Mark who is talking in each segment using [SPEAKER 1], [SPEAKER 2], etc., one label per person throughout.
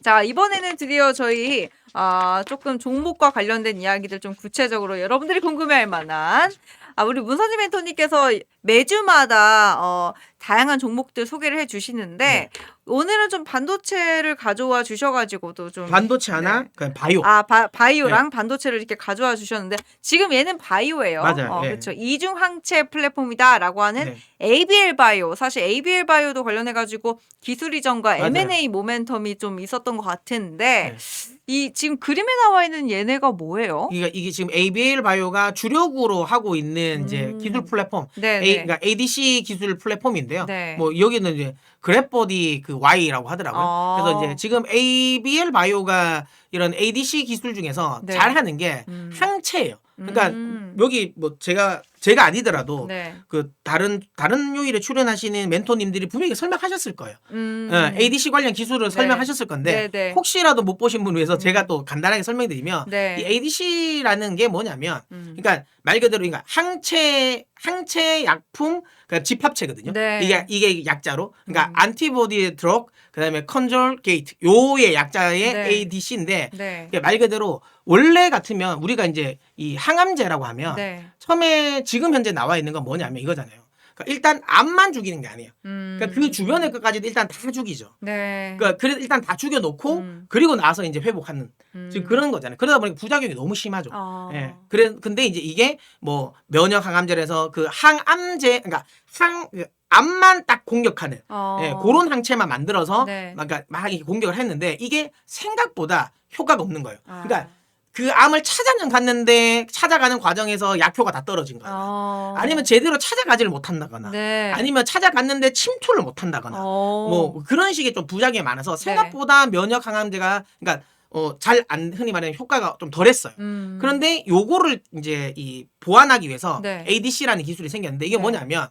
[SPEAKER 1] 자, 이번에는 드디어 저희 조금 종목과 관련된 이야기들 좀 구체적으로 여러분들이 궁금해할 만한 우리 문선지 멘토님께서 매주마다 다양한 종목들 소개를 해주시는데
[SPEAKER 2] 네.
[SPEAKER 1] 오늘은 좀 반도체를 가져와 주셔가지고도 좀
[SPEAKER 2] 반도체 하나,
[SPEAKER 1] 네.
[SPEAKER 2] 그냥 바이오.
[SPEAKER 1] 바이오랑 반도체를 이렇게 가져와 주셨는데 지금 얘는 바이오예요.
[SPEAKER 2] 맞아요. 예.
[SPEAKER 1] 그렇죠. 이중 항체 플랫폼이다라고 하는
[SPEAKER 2] 네.
[SPEAKER 1] ABL 바이오. 사실 ABL 바이오도 관련해가지고 기술 이전과
[SPEAKER 2] 맞아요.
[SPEAKER 1] M&A 모멘텀이 좀 있었던 것 같은데
[SPEAKER 2] 네.
[SPEAKER 1] 이 지금 그림에 나와 있는 얘네가 뭐예요?
[SPEAKER 2] 이게 지금 ABL 바이오가 주력으로 하고 있는 이제 기술 플랫폼,
[SPEAKER 1] 네네.
[SPEAKER 2] 그러니까 ADC 기술 플랫폼인데요.
[SPEAKER 1] 네.
[SPEAKER 2] 뭐 여기는 이제 그랩버디 그 Y라고 하더라고요. 그래서 이제 지금 ABL 바이오가 이런 ADC 기술 중에서
[SPEAKER 1] 네.
[SPEAKER 2] 잘하는 게 항체예요. 그러니까 여기 뭐 제가 아니더라도
[SPEAKER 1] 네.
[SPEAKER 2] 그 다른 요일에 출연하시는 멘토님들이 분명히 설명하셨을 거예요. ADC 관련 기술을 설명하셨을 건데
[SPEAKER 1] 네네.
[SPEAKER 2] 혹시라도 못 보신 분을 위해서 제가 또 간단하게 설명드리면
[SPEAKER 1] 네.
[SPEAKER 2] 이 ADC라는 게 뭐냐면 그러니까 말 그대로 그러니까 항체 약품 그러니까 집합체거든요.
[SPEAKER 1] 네.
[SPEAKER 2] 이게 약자로 그러니까 안티보디 드럭 그다음에 컨트롤 게이트 요의 약자의
[SPEAKER 1] 네.
[SPEAKER 2] ADC인데
[SPEAKER 1] 네.
[SPEAKER 2] 말 그대로 원래 같으면 우리가 이제 이 항암제라고 하면
[SPEAKER 1] 네.
[SPEAKER 2] 처음에 지금 현재 나와 있는 건 뭐냐면 이거잖아요. 그러니까 일단 암만 죽이는 게 아니에요. 그러니까 그 주변의 것까지도 일단 다 죽이죠.
[SPEAKER 1] 네.
[SPEAKER 2] 그러니까 그래서 일단 다 죽여놓고 그리고 나서 이제 회복하는 지금 그런 거잖아요. 그러다 보니까 부작용이 너무 심하죠. 예. 근데 이제 이게 뭐 면역 항암제라서 그 항암제 그러니까 암만 딱 공격하는 그런 항체만 만들어서
[SPEAKER 1] 네.
[SPEAKER 2] 그러니까 막 이렇게 공격을 했는데 이게 생각보다 효과가 없는 거예요. 그러니까 그 암을 찾아는 갔는데 찾아가는 과정에서 약효가 다 떨어진 거예요. 아니면 제대로 찾아가지를 못한다거나
[SPEAKER 1] 네.
[SPEAKER 2] 아니면 찾아갔는데 침투를 못한다거나 뭐 그런 식의 좀 부작용이 많아서 생각보다 면역 항암제가 그러니까 잘 안 흔히 말하는 효과가 좀 덜했어요. 그런데 요거를 이제 이 보완하기 위해서
[SPEAKER 1] 네.
[SPEAKER 2] ADC라는 기술이 생겼는데 이게
[SPEAKER 1] 네.
[SPEAKER 2] 뭐냐면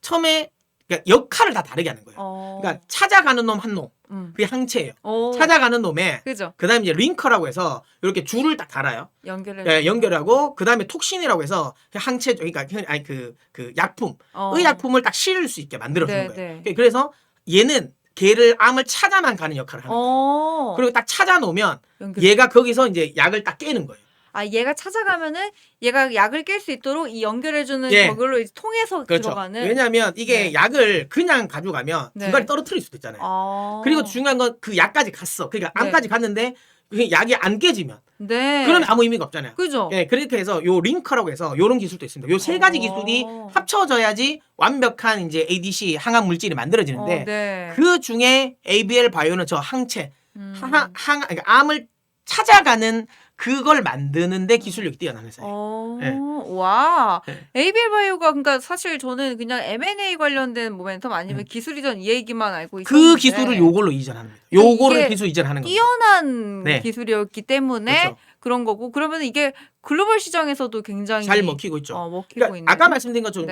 [SPEAKER 2] 처음에 그러니까 역할을 다 다르게 하는 거예요. 그러니까 찾아가는 놈 한 놈. 그게 항체예요. 찾아가는 놈에
[SPEAKER 1] 그죠.
[SPEAKER 2] 그다음에 이제 링커라고 해서 이렇게 줄을 딱 달아요.
[SPEAKER 1] 연결해.
[SPEAKER 2] 연결하고 그다음에 톡신이라고 해서 그 항체 그러니까 아니 그 약품, 의약품을 딱 실을 수 있게 만들어 주는 거예요. 그래서 얘는 걔를 암을 찾아만 가는 역할을 하는 거예요. 그리고 딱 찾아 놓으면 얘가 거기서 이제 약을 딱 깨는 거예요.
[SPEAKER 1] 얘가 찾아가면은 얘가 약을 깰 수 있도록 이 연결해주는 저걸로 이제 통해서
[SPEAKER 2] 그렇죠.
[SPEAKER 1] 들어가는.
[SPEAKER 2] 왜냐하면 이게 약을 그냥 가져가면
[SPEAKER 1] 네.
[SPEAKER 2] 중간에 떨어뜨릴 수도 있잖아요. 그리고 중요한 건 그 약까지 갔어. 그러니까 암까지 갔는데 그 약이 안 깨지면 그러면 아무 의미가 없잖아요.
[SPEAKER 1] 그죠.
[SPEAKER 2] 그렇게 해서 요 링커라고 해서 요런 기술도 있습니다. 요 세 가지 기술이 합쳐져야지 완벽한 이제 ADC 항암 물질이 만들어지는데 그 중에 ABL 바이오는 저 항체 그러니까 암을 찾아가는 그걸 만드는데 기술력이 뛰어난 회사예요.
[SPEAKER 1] 와. ABL 바이오가 그러니까 사실 저는 그냥 M&A 관련된 모멘텀 아니면 기술 이전 이 얘기만 알고 있었는데
[SPEAKER 2] 그 기술을 요걸로 이전하는 거예요. 요거를 기술 이전하는 거예요.
[SPEAKER 1] 뛰어난 기술이었기 때문에
[SPEAKER 2] 그렇죠.
[SPEAKER 1] 그런 거고 그러면 이게 글로벌 시장에서도 굉장히
[SPEAKER 2] 잘 먹히고 있죠.
[SPEAKER 1] 먹히고
[SPEAKER 2] 그러니까
[SPEAKER 1] 있는.
[SPEAKER 2] 아까 말씀드린 것처럼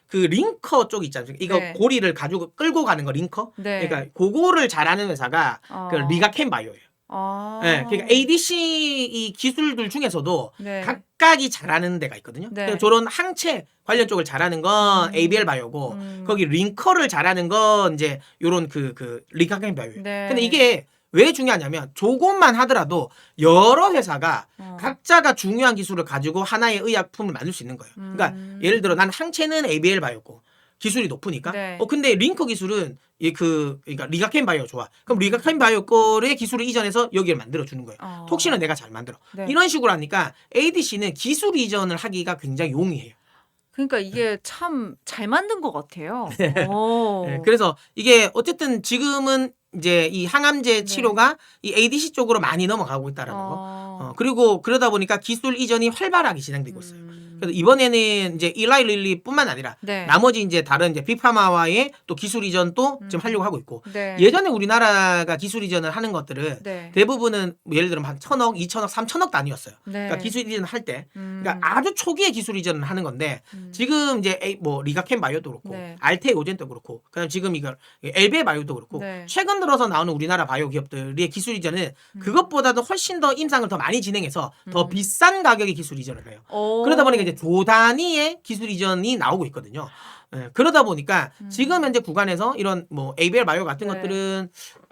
[SPEAKER 2] 그 링커 쪽 있잖아요. 이거 고리를 가지고 끌고 가는 거 링커. 그러니까 그거를 잘하는 회사가 그 리가켄 바이오예요. 그러니까 ADC 이 기술들 중에서도 각각이 잘하는 데가 있거든요. 그래서 저런 항체 관련 쪽을 잘하는 건 ABL 바이오고 거기 링커를 잘하는 건 이제 요런 그 리가켄 바이오예요. 근데 이게 왜 중요하냐면 조금만 하더라도 여러 회사가 각자가 중요한 기술을 가지고 하나의 의약품을 만들 수 있는 거예요. 그러니까 예를 들어 난 항체는 ABL 바이오고 기술이 높으니까. 근데 링커 기술은 그러니까 리가켄 바이오 좋아. 그럼 리가켄 바이오 거의 기술을 이전해서 여기를 만들어 주는 거예요. 톡신은 내가 잘 만들어. 이런 식으로 하니까 ADC는 기술 이전을 하기가 굉장히 용이해요.
[SPEAKER 1] 그러니까 이게 참 잘 만든 것 같아요.
[SPEAKER 2] 그래서 이게 어쨌든 지금은 이제 이 항암제 치료가 이 ADC 쪽으로 많이 넘어가고 있다라는 거. 그리고 그러다 보니까 기술 이전이 활발하게 진행되고 있어요. 그래서 이번에는 이제 일라이 릴리뿐만 아니라 나머지 이제 다른 이제 빅파마와의 또 기술 이전도 지금 하려고 하고 있고 예전에 우리나라가 기술 이전을 하는 것들은 대부분은 예를 들면 한 1,000억, 2,000억, 3,000억 단위였어요. 그러니까 기술 이전을 할 때 그러니까 아주 초기에 기술 이전을 하는 건데 지금 이제 뭐 리가켄 바이오도 그렇고 알테 오젠도 그렇고 그다음 지금 이거 엘베 바이오도 그렇고 최근 들어서 나오는 우리나라 바이오 기업들의 기술 이전은 그것보다도 훨씬 더 임상을 더 많이 진행해서 더 비싼 가격의 기술 이전을 해요. 그러다 보니까 이제 조 단위의 기술 이전이 나오고 있거든요. 그러다 보니까 지금 현재 구간에서 이런 뭐 ABL 바이오 같은 것들은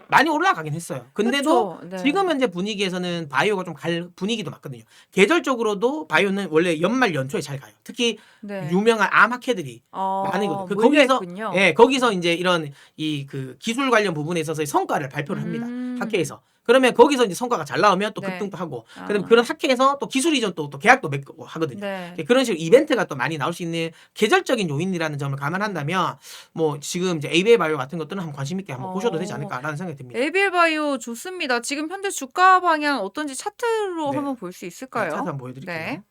[SPEAKER 2] 많이 올라가긴 했어요. 근데도
[SPEAKER 1] 그쵸? 네.
[SPEAKER 2] 지금 현재 분위기에서는 바이오가 좀 갈 분위기도 맞거든요. 계절적으로도 바이오는 원래 연말 연초에 잘 가요. 특히
[SPEAKER 1] 네.
[SPEAKER 2] 유명한 암학회들이 많이거든요. 거기서
[SPEAKER 1] 몰려있군요.
[SPEAKER 2] 거기서 이제 이런 이 그 기술 관련 부분에 있어서의 성과를 발표를 합니다.
[SPEAKER 1] 음.
[SPEAKER 2] 학회에서. 그러면 거기서 이제 성과가 잘 나오면 또
[SPEAKER 1] 네.
[SPEAKER 2] 급등도 하고,
[SPEAKER 1] 아.
[SPEAKER 2] 그다음에 그런 학회에서 또 기술 이전 또 계약도 맺고 하거든요.
[SPEAKER 1] 네.
[SPEAKER 2] 그런 식으로 이벤트가 또 많이 나올 수 있는 계절적인 요인이라는 점을 감안한다면 뭐 지금 이제 ABL 바이오 같은 것들은 한번 관심 있게 한번 보셔도 되지 않을까라는 생각이 듭니다.
[SPEAKER 1] ABL 바이오 좋습니다. 지금 현재 주가 방향 어떤지 차트로
[SPEAKER 2] 네.
[SPEAKER 1] 한번 볼 수
[SPEAKER 2] 네,
[SPEAKER 1] 있을까요?
[SPEAKER 2] 차트 한번 보여드릴게요.
[SPEAKER 1] 네.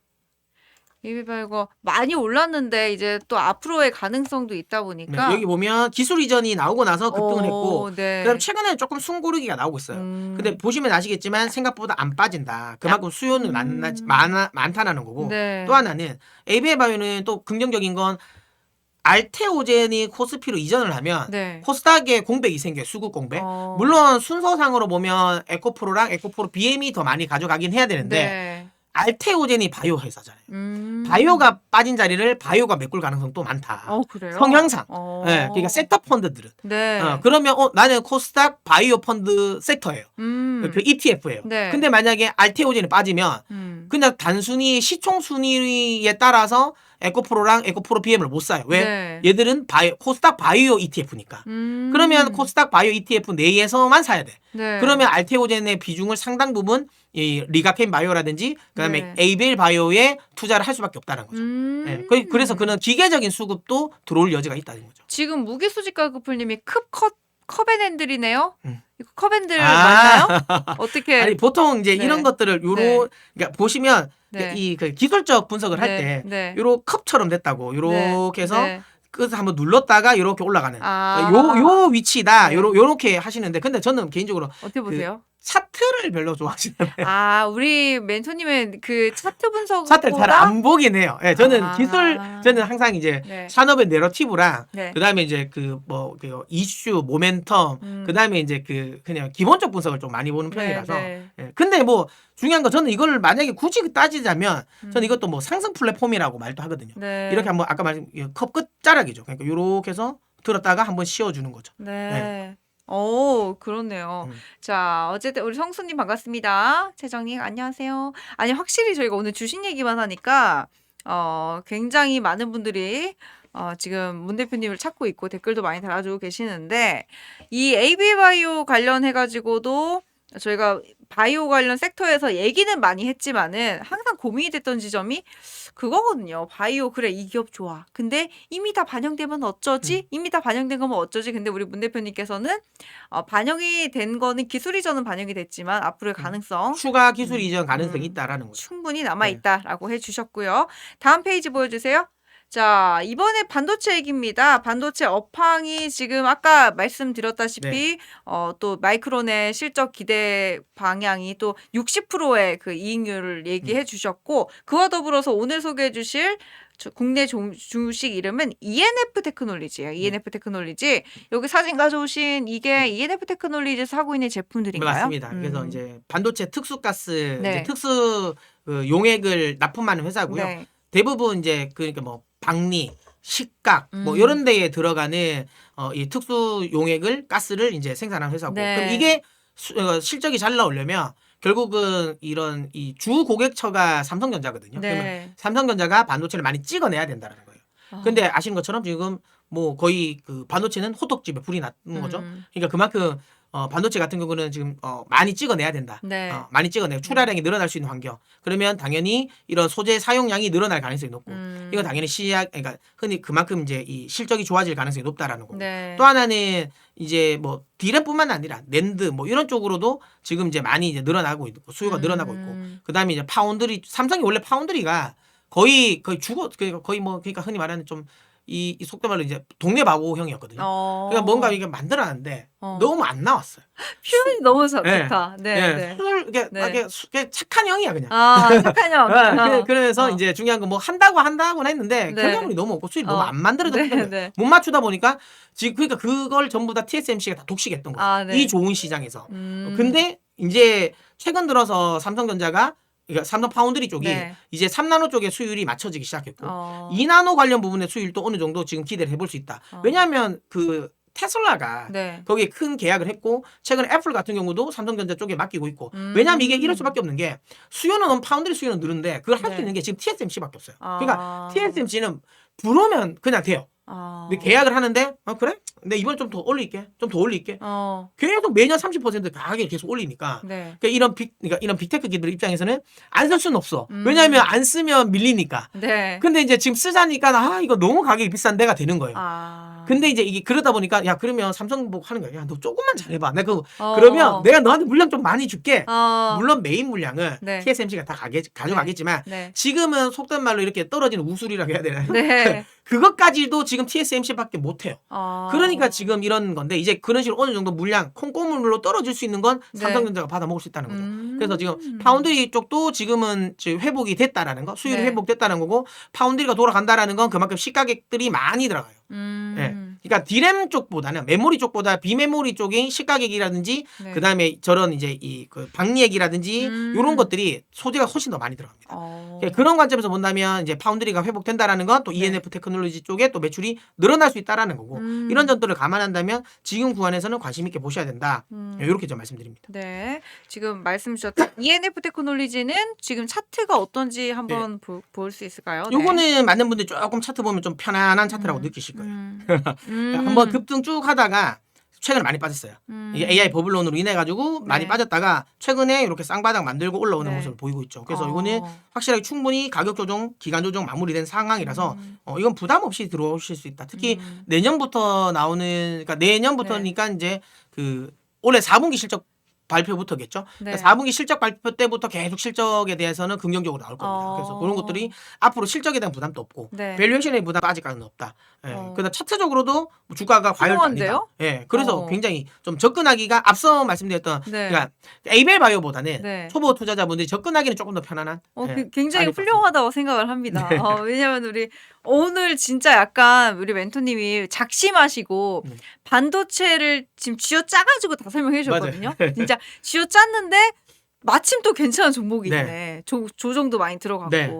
[SPEAKER 1] ABL 바이오가 많이 올랐는데 이제 또 앞으로의 가능성도 있다
[SPEAKER 2] 네,
[SPEAKER 1] 보니까
[SPEAKER 2] 여기 보면 기술 이전이 나오고 나서 급등을 했고,
[SPEAKER 1] 네.
[SPEAKER 2] 그다음 최근에 조금 숨고르기가 나오고 있어요. 근데 보시면 아시겠지만 생각보다 안 빠진다. 그만큼 수요는 많다라는 거고,
[SPEAKER 1] 네.
[SPEAKER 2] 또 하나는 ABL 바이오는 또 긍정적인 건 알테오젠이 코스피로 이전을 하면
[SPEAKER 1] 네.
[SPEAKER 2] 코스닥에 공백이 생겨요. 수급 공백. 물론 순서상으로 보면 에코프로랑 에코프로 BM이 더 많이 가져가긴 해야 되는데
[SPEAKER 1] 네.
[SPEAKER 2] 알테오젠이 바이오 회사잖아요. 바이오가 빠진 자리를 바이오가 메꿀 가능성도 많다.
[SPEAKER 1] 그래요?
[SPEAKER 2] 성향상. 네, 그러니까 섹터 펀드들은.
[SPEAKER 1] 네.
[SPEAKER 2] 그러면 나는 코스닥 바이오 펀드 섹터예요. 그 ETF예요.
[SPEAKER 1] 네.
[SPEAKER 2] 근데 만약에 알테오젠이 빠지면 그냥 단순히 시총 순위에 따라서 에코프로랑 에코프로 BM을 못 사요. 왜?
[SPEAKER 1] 네.
[SPEAKER 2] 얘들은 코스닥 바이오 ETF니까. 그러면 코스닥 바이오 ETF 내에서만 사야 돼.
[SPEAKER 1] 네.
[SPEAKER 2] 그러면 알테오젠의 비중을 상당 부분 이 리가켄 바이오라든지 그다음에
[SPEAKER 1] 네.
[SPEAKER 2] ABL 바이오에 투자를 할 수밖에 없다는 거죠. 네, 그래서 그는 기계적인 수급도 들어올 여지가 있다는 거죠.
[SPEAKER 1] 지금 무기수지가급풀님이 컵앤핸들이네요. 이거 컵앤들
[SPEAKER 2] 아.
[SPEAKER 1] 맞나요? 어떻게?
[SPEAKER 2] 아니 보통 이제
[SPEAKER 1] 네.
[SPEAKER 2] 이런 것들을 그러니까 보시면
[SPEAKER 1] 네.
[SPEAKER 2] 이 그 기술적 분석을 할 때
[SPEAKER 1] 네.
[SPEAKER 2] 요런 컵처럼 됐다고 요렇게 해서
[SPEAKER 1] 네.
[SPEAKER 2] 그래서 한번 눌렀다가 요렇게 올라가는
[SPEAKER 1] 아.
[SPEAKER 2] 요 위치다.
[SPEAKER 1] 네.
[SPEAKER 2] 요렇게 하시는데 근데 저는 개인적으로
[SPEAKER 1] 어떻게 보세요?
[SPEAKER 2] 차트를 별로 좋아하시는데
[SPEAKER 1] 우리 멘토님은 그 차트 분석보다
[SPEAKER 2] 차트를 잘 안 보긴 해요. 예, 저는
[SPEAKER 1] 아.
[SPEAKER 2] 저는 항상 이제
[SPEAKER 1] 네.
[SPEAKER 2] 산업의 내러티브랑
[SPEAKER 1] 네.
[SPEAKER 2] 그다음에 이제 그 이슈, 모멘텀, 그다음에 이제 그냥 기본적 분석을 좀 많이 보는 편이라서.
[SPEAKER 1] 네.
[SPEAKER 2] 예, 근데 뭐 중요한 건 저는 이걸 만약에 굳이 따지자면 저는 이것도 뭐 상승 플랫폼이라고 말도 하거든요.
[SPEAKER 1] 네.
[SPEAKER 2] 이렇게 한번 아까 말한 컵 끝자락이죠. 그러니까 요렇게 해서 들었다가 한번 씌워주는 거죠.
[SPEAKER 1] 네. 오, 그렇네요. 자, 어쨌든 우리 성수님 반갑습니다. 채정님 안녕하세요. 아니 확실히 저희가 오늘 주식 얘기만 하니까 굉장히 많은 분들이 지금 문 대표님을 찾고 있고 댓글도 많이 달아주고 계시는데 이 AB 바이오 관련해가지고도 저희가 바이오 관련 섹터에서 얘기는 많이 했지만은 항상 고민이 됐던 지점이 그거거든요. 바이오 그래 이 기업 좋아. 근데 이미 다 반영되면 어쩌지? 이미 다 반영된 거면 어쩌지? 근데 우리 문 대표님께서는 반영이 된 거는 기술 이전은 반영이 됐지만 앞으로의 가능성
[SPEAKER 2] 추가 기술 이전 가능성이 있다라는 거죠.
[SPEAKER 1] 충분히 남아 있다라고 해주셨고요. 다음 페이지 보여주세요. 자, 이번에 반도체 얘기입니다. 반도체 업황이 지금 아까 말씀드렸다시피 또 마이크론의 실적 기대 방향이 또 60%의 그 이익률을 얘기해 주셨고 그와 더불어서 오늘 소개해 주실 국내 주식 이름은 ENF 테크놀리지예요. ENF 테크놀리지. 여기 사진 가져오신 이게 ENF 테크놀리지에서 하고 있는 제품들인가요?
[SPEAKER 2] 맞습니다. 그래서 이제 반도체 특수가스
[SPEAKER 1] 네.
[SPEAKER 2] 이제 특수 용액을 납품하는 회사고요.
[SPEAKER 1] 네.
[SPEAKER 2] 대부분 이제 그러니까 뭐 방리, 식각 뭐 이런 데에 들어가는 이 특수 용액을 가스를 이제 생산하는 회사고.
[SPEAKER 1] 네.
[SPEAKER 2] 그럼 이게 실적이 잘 나오려면 결국은 이런 이 주 고객처가 삼성전자거든요.
[SPEAKER 1] 네.
[SPEAKER 2] 그러면 삼성전자가 반도체를 많이 찍어내야 된다라는 거예요. 근데 아시는 것처럼 지금 뭐 거의 그 반도체는 호떡집에 불이 났는 거죠. 그러니까 그만큼 반도체 같은 경우는 지금 많이 찍어내야 된다.
[SPEAKER 1] 네.
[SPEAKER 2] 많이 찍어내고 출하량이 늘어날 수 있는 환경. 그러면 당연히 이런 소재 사용량이 늘어날 가능성이 높고 이거 당연히 그러니까 흔히 그만큼 이제 이 실적이 좋아질 가능성이 높다라는 거고.
[SPEAKER 1] 네.
[SPEAKER 2] 또 하나는 이제 뭐 디램뿐만 아니라 낸드 뭐 이런 쪽으로도 지금 이제 많이 이제 늘어나고 있고 수요가 늘어나고 있고. 그다음에 이제 파운드리 삼성이 원래 파운드리가 거의 거의 뭐 그러니까 흔히 말하는 좀 이 속도 말로 이제 동네 바보형이었거든요. 그러니까 뭔가 이게 만들어놨는데 너무 안 나왔어요.
[SPEAKER 1] 표현이 너무
[SPEAKER 2] 네.
[SPEAKER 1] 좋다. 네.
[SPEAKER 2] 이게 착한 형이야 그냥.
[SPEAKER 1] 착한 형.
[SPEAKER 2] 그래서 이제 중요한 건 뭐 한다고는 했는데
[SPEAKER 1] 네.
[SPEAKER 2] 결과물이 너무 없고 수익 너무 안 만들어졌던
[SPEAKER 1] 네,
[SPEAKER 2] 거예요.
[SPEAKER 1] 네.
[SPEAKER 2] 못 맞추다 보니까 지금 그러니까 그걸 전부 다 TSMC가 다 독식했던 거예요.
[SPEAKER 1] 네.
[SPEAKER 2] 이 좋은 시장에서. 근데 이제 최근 들어서 삼성전자가 그러니까 삼성 파운드리 쪽이
[SPEAKER 1] 네.
[SPEAKER 2] 이제 3나노 쪽의 수율이 맞춰지기 시작했고
[SPEAKER 1] 2나노
[SPEAKER 2] 2나노 관련 부분의 수율도 어느 정도 지금 기대를 해볼 수 있다. 왜냐하면 그 테슬라가
[SPEAKER 1] 네.
[SPEAKER 2] 거기에 큰 계약을 했고 최근에 애플 같은 경우도 삼성전자 쪽에 맡기고 있고 왜냐하면 이게 이럴 수밖에 없는 게 수요는 파운드리 수요는 늘은데 그걸 할 수
[SPEAKER 1] 네.
[SPEAKER 2] 있는 게 지금 TSMC밖에 없어요.
[SPEAKER 1] 아.
[SPEAKER 2] 그러니까 TSMC는 불오면 그냥 돼요. 근데 계약을 하는데 그래? 근데 이번에 좀 더 올릴게. 좀 더 올릴게. 계속 매년 30% 가격을 계속 올리니까
[SPEAKER 1] 네.
[SPEAKER 2] 그러니까 이런 빅테크 기들 입장에서는 안 살 수는 없어. 왜냐하면 안 쓰면 밀리니까.
[SPEAKER 1] 네.
[SPEAKER 2] 근데 이제 지금 쓰자니까 이거 너무 가격이 비싼 데가 되는 거예요. 근데 이제 이게 그러다 보니까 야 그러면 삼성 보고 하는 거야. 야 너 조금만 잘해봐. 내가 그러면 내가 너한테 물량 좀 많이 줄게. 물론 메인 물량은
[SPEAKER 1] 네.
[SPEAKER 2] TSMC가 다 가져가겠지만
[SPEAKER 1] 네.
[SPEAKER 2] 지금은 속된 말로 이렇게 떨어지는 우수리라고 해야 되나요?
[SPEAKER 1] 네.
[SPEAKER 2] 그것까지도 지금 TSMC밖에 못해요. 그러니까 지금 이런 건데 이제 그런 식으로 어느 정도 물량 콩고물로 떨어질 수 있는 건
[SPEAKER 1] 네.
[SPEAKER 2] 삼성전자가 받아 먹을 수 있다는 거죠. 그래서 지금 파운드리 쪽도 지금은 지금 회복이 됐다라는 거, 수율이
[SPEAKER 1] 네.
[SPEAKER 2] 회복됐다는 거고 파운드리가 돌아간다라는 건 그만큼 시가격들이 많이 들어가요. 예. 그러니까 디램 쪽보다는 메모리 쪽보다 비메모리 쪽의 시가격이라든지
[SPEAKER 1] 네.
[SPEAKER 2] 그다음에 저런 이제 이 그 방리액이라든지 이런 것들이 소재가 훨씬 더 많이 들어갑니다. 그러니까 그런 관점에서 본다면 이제 파운드리가 회복된다라는 건 또
[SPEAKER 1] 네.
[SPEAKER 2] ENF 테크놀로지 쪽에 또 매출이 늘어날 수 있다라는 거고 이런 점들을 감안한다면 지금 구간에서는 관심 있게 보셔야 된다. 이렇게 좀 말씀드립니다.
[SPEAKER 1] 네. 지금 말씀 주셨던 ENF 테크놀로지는 지금 차트가 어떤지 한번 볼 수 있을까요? 네.
[SPEAKER 2] 요거는 많은 분들이 조금 차트 보면 좀 편안한 차트라고 느끼실 거예요. 한번 급등 쭉 하다가 최근에 많이 빠졌어요. 이게 AI 버블론으로 인해 가지고 많이
[SPEAKER 1] 네.
[SPEAKER 2] 빠졌다가 최근에 이렇게 쌍바닥 만들고 올라오는
[SPEAKER 1] 네.
[SPEAKER 2] 모습을 보이고 있죠. 그래서 이거는 확실하게 충분히 가격 조정, 기간 조정 마무리된 상황이라서 이건 부담 없이 들어오실 수 있다. 특히 내년부터 나오는 그러니까 내년부터니까 이제 그 올해 4분기 실적 발표부터겠죠.
[SPEAKER 1] 네.
[SPEAKER 2] 그러니까 4분기 실적 발표 때부터 계속 실적에 대해서는 긍정적으로 나올 겁니다. 그래서 그런 것들이 앞으로 실적에 대한 부담도 없고
[SPEAKER 1] 네.
[SPEAKER 2] 밸류에이션의 부담 아직까지는 없다. 그다음 차트적으로도 주가가 과열도 아니다.
[SPEAKER 1] 훌륭한데요?
[SPEAKER 2] 예, 그래서 굉장히 좀 접근하기가 앞서 말씀드렸던
[SPEAKER 1] 네.
[SPEAKER 2] 그러니까 에이벨 바이오보다는
[SPEAKER 1] 네.
[SPEAKER 2] 초보 투자자분들이 접근하기는 조금 더 편안한.
[SPEAKER 1] 굉장히
[SPEAKER 2] 많이
[SPEAKER 1] 훌륭하다고 생각을 합니다.
[SPEAKER 2] 네.
[SPEAKER 1] 왜냐면 우리 오늘 진짜 약간 우리 멘토님이 작심하시고 반도체를 지금 쥐어 짜가지고 다 설명해 주셨거든요. 진짜 쥐어 짰는데 마침 또 괜찮은 종목이네. 조정도 많이 들어갔고.
[SPEAKER 2] 네.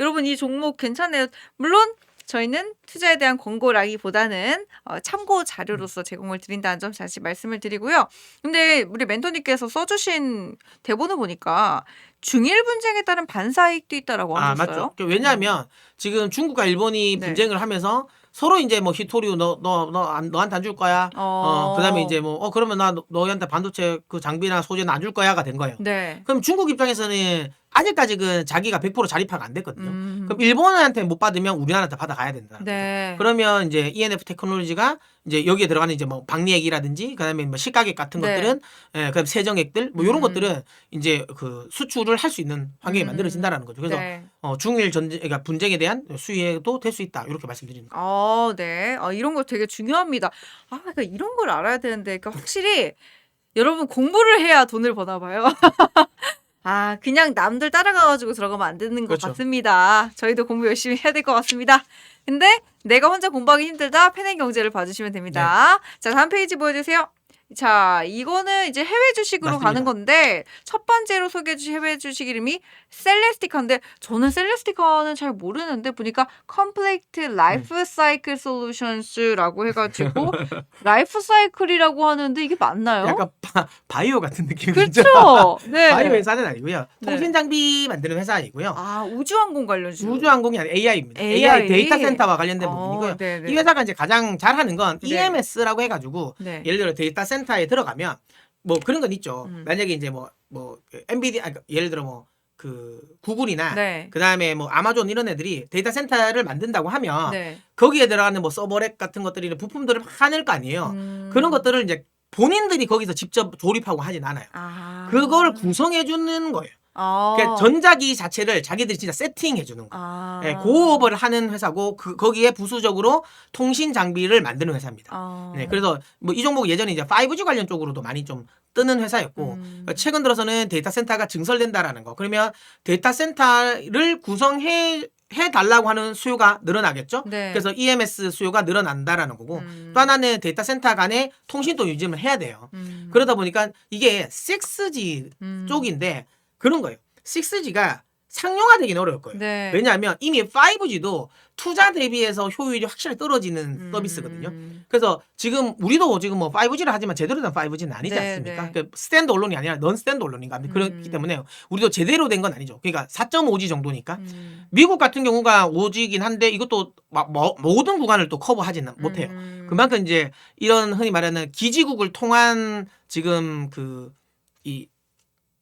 [SPEAKER 1] 여러분 이 종목 괜찮아요. 물론 저희는 투자에 대한 권고라기보다는 참고 자료로서 제공을 드린다는 점 다시 말씀을 드리고요. 근데 우리 멘토님께서 써주신 대본을 보니까 중일 분쟁에 따른 반사이익도 있다라고 하셨어요.
[SPEAKER 2] 맞죠. 왜냐하면 지금 중국과 일본이
[SPEAKER 1] 네.
[SPEAKER 2] 분쟁을 하면서 서로 이제 뭐 히토리오 너한테 안 줄 거야. 그다음에 이제 뭐 그러면 나 너희한테 반도체 그 장비나 소재는 안 줄 거야가 된 거예요.
[SPEAKER 1] 네.
[SPEAKER 2] 그럼 중국 입장에서는 아직까지 그 자기가 100% 자립화가 안 됐거든요. 그럼 일본한테 못 받으면 우리나라한테 받아가야 된다.
[SPEAKER 1] 네.
[SPEAKER 2] 그러면 이제 ENF 테크놀로지가 이제 여기에 들어가는 이제 뭐 방리액이라든지 그다음에 뭐 시가격 같은
[SPEAKER 1] 네.
[SPEAKER 2] 것들은 그다음 세정액들 뭐 이런 것들은 이제 그 수출을 할 수 있는 환경이 만들어진다라는 거죠. 그래서
[SPEAKER 1] 네.
[SPEAKER 2] 중일 전쟁 그러니까 분쟁에 대한 수혜도 될 수 있다 이렇게 말씀드립니다.
[SPEAKER 1] 네. 이런 거 되게 중요합니다. 그러니까 이런 걸 알아야 되는데, 그러니까 확실히 여러분 공부를 해야 돈을 버나 봐요. 그냥 남들 따라가가지고 들어가면 안 되는 것
[SPEAKER 2] 그렇죠.
[SPEAKER 1] 같습니다. 저희도 공부 열심히 해야 될 것 같습니다. 근데 내가 혼자 공부하기 힘들다. 펜앤경제를 봐주시면 됩니다. 자, 다음 페이지 보여주세요. 자, 이거는 이제 해외 주식으로
[SPEAKER 2] 맞습니다.
[SPEAKER 1] 가는 건데 첫 번째로 소개해 주신 해외 주식 이름이 셀레스티카인데 저는 셀레스티카는 잘 모르는데 보니까 컴플레이트 라이프 사이클 솔루션스라고 해가지고 라이프 사이클이라고 하는데 이게 맞나요?
[SPEAKER 2] 약간 바이오 같은 느낌이죠.
[SPEAKER 1] 그렇죠. 네.
[SPEAKER 2] 바이오 회사는 아니고요.
[SPEAKER 1] 네.
[SPEAKER 2] 통신 장비 만드는 회사 아니고요.
[SPEAKER 1] 우주항공 관련 주식.
[SPEAKER 2] 우주항공이 아니라 AI입니다.
[SPEAKER 1] AI?
[SPEAKER 2] AI 데이터 센터와 관련된 부분이고요.
[SPEAKER 1] 네네.
[SPEAKER 2] 이 회사가 이제 가장 잘하는 건
[SPEAKER 1] 네.
[SPEAKER 2] EMS라고 해가지고
[SPEAKER 1] 네.
[SPEAKER 2] 예를 들어 데이터 센터에 들어가면 뭐 그런 건 있죠. 만약에 이제 뭐 엔비디아 예를 들어 그 구글이나
[SPEAKER 1] 네.
[SPEAKER 2] 그다음에 뭐 아마존 이런 애들이 데이터 센터를 만든다고 하면
[SPEAKER 1] 네.
[SPEAKER 2] 거기에 들어가는 뭐 서버렉 같은 것들이 부품들을 막 하늘 거 아니에요. 그런 것들을 이제 본인들이 거기서 직접 조립하고 하진 않아요. 그걸 구성해 주는 거예요. 그러니까 전자기 자체를 자기들이 진짜 세팅해 주는 거예요. 고업을 하는 회사고 거기에 부수적으로 통신 장비를 만드는 회사입니다. 네, 그래서 뭐 이 종목 예전에 이제 5G 관련 쪽으로도 많이 좀 뜨는 회사였고 최근 들어서는 데이터 센터가 증설된다라는 거. 그러면 데이터 센터를 구성해 달라고 하는 수요가 늘어나겠죠.
[SPEAKER 1] 네.
[SPEAKER 2] 그래서 EMS 수요가 늘어난다라는 거고 또 하나는 데이터 센터 간의 통신도 유지를 해야 돼요. 그러다 보니까 이게 6G 쪽인데 그런 거예요. 6G가 상용화되기는 어려울 거예요.
[SPEAKER 1] 네.
[SPEAKER 2] 왜냐하면 이미 5G도 투자 대비해서 효율이 확실히 떨어지는 서비스거든요. 그래서 지금 우리도 지금 뭐 5G를 하지만 제대로 된 5G는 아니지
[SPEAKER 1] 네,
[SPEAKER 2] 않습니까?
[SPEAKER 1] 네.
[SPEAKER 2] 그 스탠드 언론이 아니라 넌 스탠드 언론인가 그렇기 때문에 우리도 제대로 된 건 아니죠. 그러니까 4.5G 정도니까. 미국 같은 경우가 5G긴 한데 이것도 모든 구간을 또 커버하지는 못해요. 그만큼 이제 이런 흔히 말하는 기지국을 통한 지금 이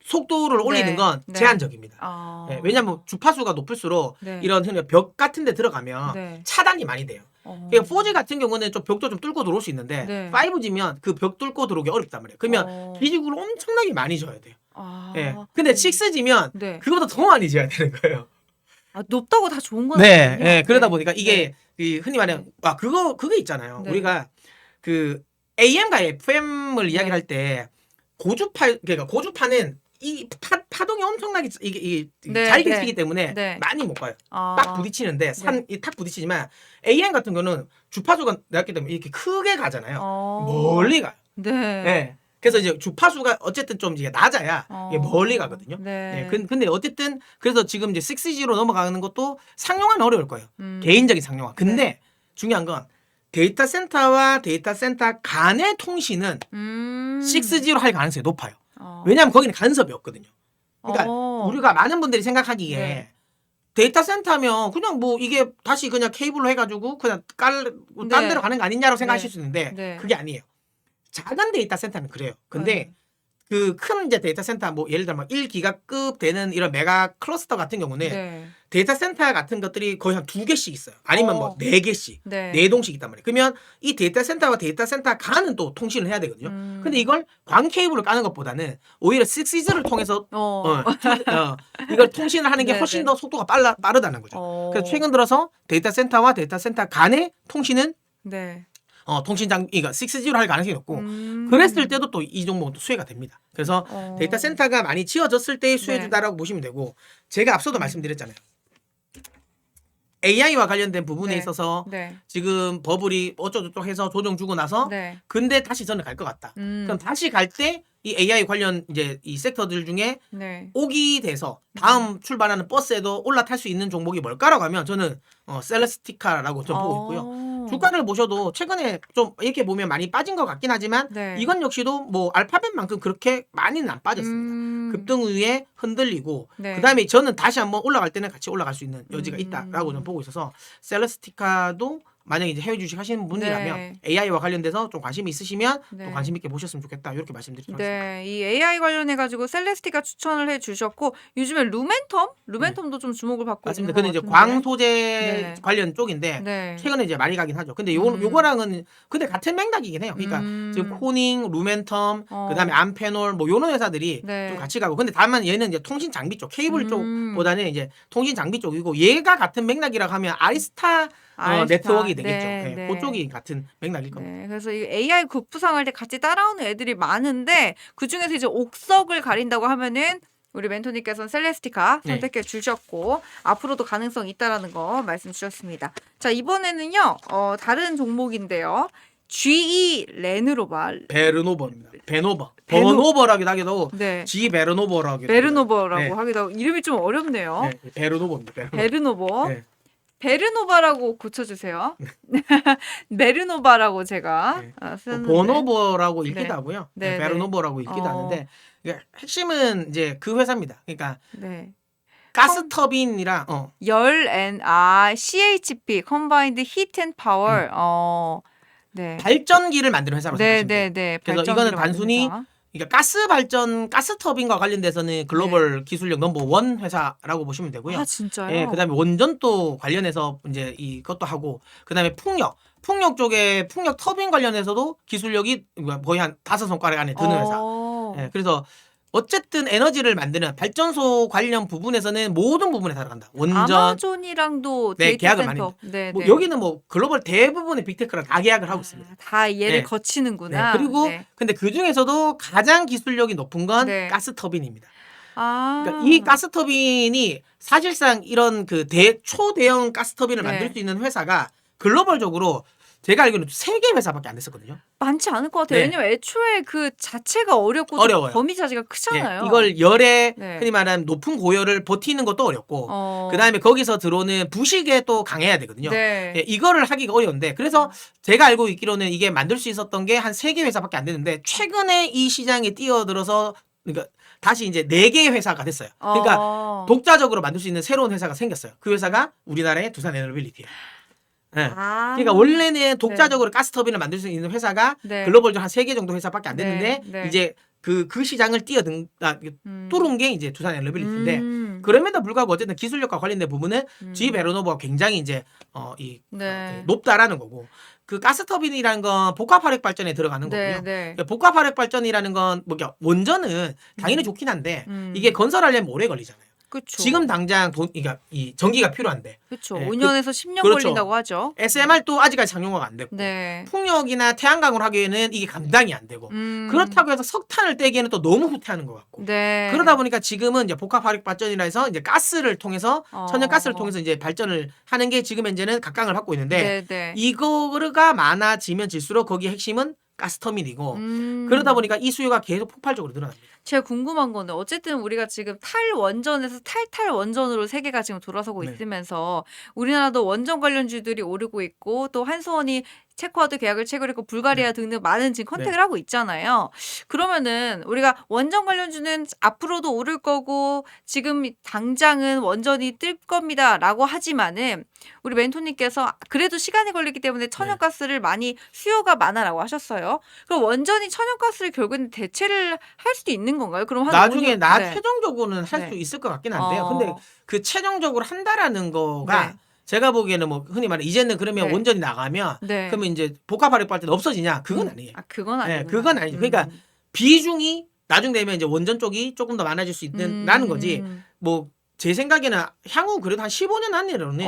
[SPEAKER 2] 속도를 올리는
[SPEAKER 1] 네,
[SPEAKER 2] 건
[SPEAKER 1] 네.
[SPEAKER 2] 제한적입니다. 네, 왜냐하면 주파수가 높을수록
[SPEAKER 1] 네.
[SPEAKER 2] 이런 흔히 벽 같은 데 들어가면
[SPEAKER 1] 네.
[SPEAKER 2] 차단이 많이 돼요. 그러니까 4G 같은 경우는 좀 벽도 좀 뚫고 들어올 수 있는데
[SPEAKER 1] 네.
[SPEAKER 2] 5G면 그 벽 뚫고 들어오기 어렵단 말이에요. 그러면 기지국을 엄청나게 많이 줘야 돼요. 네. 근데 6G면
[SPEAKER 1] 네.
[SPEAKER 2] 그거보다 더 많이 줘야 되는 거예요.
[SPEAKER 1] 높다고 다 좋은 건
[SPEAKER 2] 네,
[SPEAKER 1] 아니군요.
[SPEAKER 2] 네. 그러다 보니까 이게 이 흔히 말하는 그게 있잖아요.
[SPEAKER 1] 네.
[SPEAKER 2] 우리가 그 AM과 FM을 이야기를 할 때 그러니까 고주파는 이 파동이 엄청나게 이게
[SPEAKER 1] 네,
[SPEAKER 2] 잘
[SPEAKER 1] 네.
[SPEAKER 2] 겹치기 때문에
[SPEAKER 1] 네.
[SPEAKER 2] 많이 못 가요. 딱 부딪히는데 탁 부딪히지만 AM 같은 거는 주파수가 낮기 때문에 이렇게 크게 가잖아요. 멀리 가요.
[SPEAKER 1] 네.
[SPEAKER 2] 네. 그래서 이제 주파수가 어쨌든 좀 이제 낮아야 이게 멀리 가거든요.
[SPEAKER 1] 네.
[SPEAKER 2] 근데 어쨌든 그래서 지금 이제 6G로 넘어가는 것도 상용화는 어려울 거예요. 개인적인 상용화. 근데 중요한 건 데이터 센터와 데이터 센터 간의 통신은 6G로 할 가능성이 높아요. 왜냐하면 거기는 간섭이 없거든요. 그러니까 우리가 많은 분들이 생각하기에
[SPEAKER 1] 네.
[SPEAKER 2] 데이터 센터면 그냥 뭐 이게 다시 그냥 케이블로 해가지고 그냥 딴 데로 가는 거 아니냐라고 생각하실 수 있는데 그게 아니에요. 작은 데이터 센터는 그래요. 근데 그 큰 이제 데이터 센터 뭐 예를 들어 막 1기가급 되는 이런 메가 클러스터 같은 경우는 데이터 센터 같은 것들이 거의 한 2개씩 있어요. 아니면 뭐 4개씩, 4동씩 있단 말이에요. 그러면 이 데이터 센터와 데이터 센터 간은 또 통신을 해야 되거든요. 근데 이걸 광 케이블을 까는 것보다는 오히려 6G를 통해서 이걸 통신을 하는 게 훨씬 더 속도가 빠르다는 거죠. 그래서 최근 들어서 데이터 센터와 데이터 센터 간의 통신은 통신 장비가 6G로 할 가능성이 높고 그랬을 때도 또 이 종목은 또 수혜가 됩니다. 그래서 데이터 센터가 많이 지어졌을 때의 수혜주다라고 보시면 되고 제가 앞서도 말씀드렸잖아요. AI와 관련된 부분에 있어서 지금 버블이 어쩌고저쩌고 해서 조정 주고 나서 근데 다시 저는 갈 것 같다. 그럼 다시 갈 때 이 AI 관련 이제 이 섹터들 중에 옥이 돼서 다음 출발하는 버스에도 올라탈 수 있는 종목이 뭘까라고 하면 저는 셀레스티카라고 좀 보고 있고요. 주가를 보셔도 최근에 좀 이렇게 보면 많이 빠진 것 같긴 하지만 이건 역시도 뭐 알파벳만큼 그렇게 많이는 안 빠졌습니다. 급등 후에 흔들리고 그다음에 저는 다시 한번 올라갈 때는 같이 올라갈 수 있는 여지가 있다라고 저는 보고 있어서 셀레스티카도 만약에 이제 해외 주식 하시는 분이라면 AI와 관련돼서 좀 관심이 있으시면 또 관심 있게 보셨으면 좋겠다 이렇게 말씀드리겠습니다.
[SPEAKER 1] 네, 이 AI 관련해 가지고 셀레스티가 추천을 해주셨고 요즘에 루멘텀도 좀 주목을 받고
[SPEAKER 2] 맞습니다.
[SPEAKER 1] 있는 것
[SPEAKER 2] 근데 이제
[SPEAKER 1] 같은데.
[SPEAKER 2] 광 소재 관련 쪽인데 최근에 이제 많이 가긴 하죠. 근데 요거랑은 근데 같은 맥락이긴 해요. 그러니까 지금 코닝, 루멘텀, 그다음에 암페놀 뭐 요런 회사들이 좀 같이 가고 근데 다만 얘는 이제 통신 장비 쪽, 케이블 쪽보다는 이제 통신 장비 쪽이고 얘가 같은 맥락이라고 하면 아리스타 네트워크가 되겠죠. 그쪽이 같은 맥락일 겁니다.
[SPEAKER 1] 그래서 이 AI 급부상할 때 같이 따라오는 애들이 많은데 그 중에서 이제 옥석을 가린다고 하면은 우리 멘토님께서는 셀레스티카 선택해 주셨고 앞으로도 가능성이 있다라는 거 말씀 주셨습니다. 자 이번에는요 다른 종목인데요. GE
[SPEAKER 2] 베르노버입니다. 버노버라기도 하기도 G 베르노버라고
[SPEAKER 1] 하기도 하고 이름이 좀 어렵네요.
[SPEAKER 2] 베르노버입니다.
[SPEAKER 1] 베르노버. 베르노바라고 고쳐주세요. 베르노바라고 제가 썼는데.
[SPEAKER 2] 버노버라고 읽기도 하고요. 베르노버라고 읽기도 하는데 핵심은 이제 그 회사입니다. 그러니까 가스 터빈이랑
[SPEAKER 1] CHP Combined Heat and Power
[SPEAKER 2] 발전기를 만드는 회사로 생각하시면 돼요. 그래서 이거는 단순히 그러니까 가스 터빈과 관련돼서는 글로벌 기술력 넘버 원 회사라고 보시면 되고요.
[SPEAKER 1] 아 진짜요?
[SPEAKER 2] 그다음에 원전도 관련해서 이제 이것도 하고 그다음에 풍력 쪽에 풍력 터빈 관련해서도 기술력이 거의 한 5손가락 안에 드는 회사. 그래서 어쨌든 에너지를 만드는 발전소 관련 부분에서는 모든 부분에 들어간다. 원전,
[SPEAKER 1] 아마존이랑도 데이터
[SPEAKER 2] 계약을
[SPEAKER 1] 센터.
[SPEAKER 2] 많이 뭐 여기는 뭐 글로벌 대부분의 빅테크랑 다 계약을 하고 있습니다.
[SPEAKER 1] 다 얘를 거치는구나.
[SPEAKER 2] 그리고 근데 그 중에서도 가장 기술력이 높은 건 가스 터빈입니다. 그러니까 이 가스 터빈이 사실상 이런 그 초대형 가스 터빈을 만들 수 있는 회사가 글로벌적으로 제가 알기로는 3개 회사밖에 안 됐었거든요.
[SPEAKER 1] 많지 않을 것 같아요.
[SPEAKER 2] 네.
[SPEAKER 1] 왜냐면 애초에 그 자체가 어렵고
[SPEAKER 2] 어려워요.
[SPEAKER 1] 범위 자체가 크잖아요.
[SPEAKER 2] 네, 이걸 열에
[SPEAKER 1] 네.
[SPEAKER 2] 흔히 말하는 높은 고열을 버티는 것도 어렵고 그다음에 거기서 들어오는 부식에 또 강해야 되거든요.
[SPEAKER 1] 네.
[SPEAKER 2] 예, 이거를 하기가 어려운데 그래서 제가 알고 있기로는 이게 만들 수 있었던 게 한 3개 회사밖에 안 됐는데 최근에 이 시장에 뛰어들어서 그러니까 다시 이제 4개의 회사가 됐어요. 그러니까 독자적으로 만들 수 있는 새로운 회사가 생겼어요. 그 회사가 우리나라의 두산 에너빌리티예요. 네. 그러니까 원래는 독자적으로 가스터빈을 만들 수 있는 회사가 글로벌적으로 한 3개 정도 회사밖에 안 됐는데 이제 그 시장을 뚫은 게 이제 두산 에너빌리티인데 그럼에도 불구하고 어쨌든 기술력과 관련된 부분은 GE 베르노버가 굉장히 이제 높다라는 거고 그 가스터빈이라는 건 복합화력 발전에 들어가는 거고요. 복합화력 발전이라는 건 뭐 원전은 당연히 좋긴 한데 이게 건설하려면 오래 걸리잖아요.
[SPEAKER 1] 그쵸.
[SPEAKER 2] 지금 당장 그러니까 이 전기가 필요한데.
[SPEAKER 1] 그렇죠. 5년에서 10년
[SPEAKER 2] 그렇죠.
[SPEAKER 1] 걸린다고 하죠.
[SPEAKER 2] SMR도 아직까지 상용화가 안 됐고 풍력이나 태양광을 하기에는 이게 감당이 안 되고 그렇다고 해서 석탄을 떼기에는 또 너무 후퇴하는 것 같고 그러다 보니까 지금은 이제 복합화력 발전이라 해서 이제 가스를 통해서 천연가스를 통해서 이제 발전을 하는 게 지금 현재는 각광을 받고 있는데 이거가 많아지면 질수록 거기에 핵심은 가스터빈이고 그러다 보니까 이 수요가 계속 폭발적으로 늘어납니다.
[SPEAKER 1] 제가 궁금한 거는 어쨌든 우리가 지금 탈원전에서 탈원전으로 세계가 지금 돌아서고 있으면서 우리나라도 원전 관련주들이 오르고 있고 또 한수원이 체코와도 계약을 체결했고 불가리아 등등 많은 지금 컨택을 하고 있잖아요. 그러면은 우리가 원전 관련주는 앞으로도 오를 거고 지금 당장은 원전이 뜰 겁니다라고 하지만은 우리 멘토님께서 그래도 시간이 걸리기 때문에 천연가스를 많이 수요가 많아라고 하셨어요. 그럼 원전이 천연가스를 결국엔 대체를 할 수도 있는 건가요? 그럼 한
[SPEAKER 2] 나중에
[SPEAKER 1] 5년
[SPEAKER 2] 최종적으로는 할 수 있을 것 같긴 한데요. 근데 그 최종적으로 한다라는 거가 제가 보기에는 뭐 흔히 말해 이제는 그러면 원전이 나가면 그러면 이제 복합화력 발전 없어지냐? 그건 아니에요.
[SPEAKER 1] 그건 아니에요.
[SPEAKER 2] 네, 그건 아니죠. 그러니까 비중이 나중 되면 이제 원전 쪽이 조금 더 많아질 수 있는라는 거지. 뭐 제 생각에는 향후 그래도 한 15년 안내로는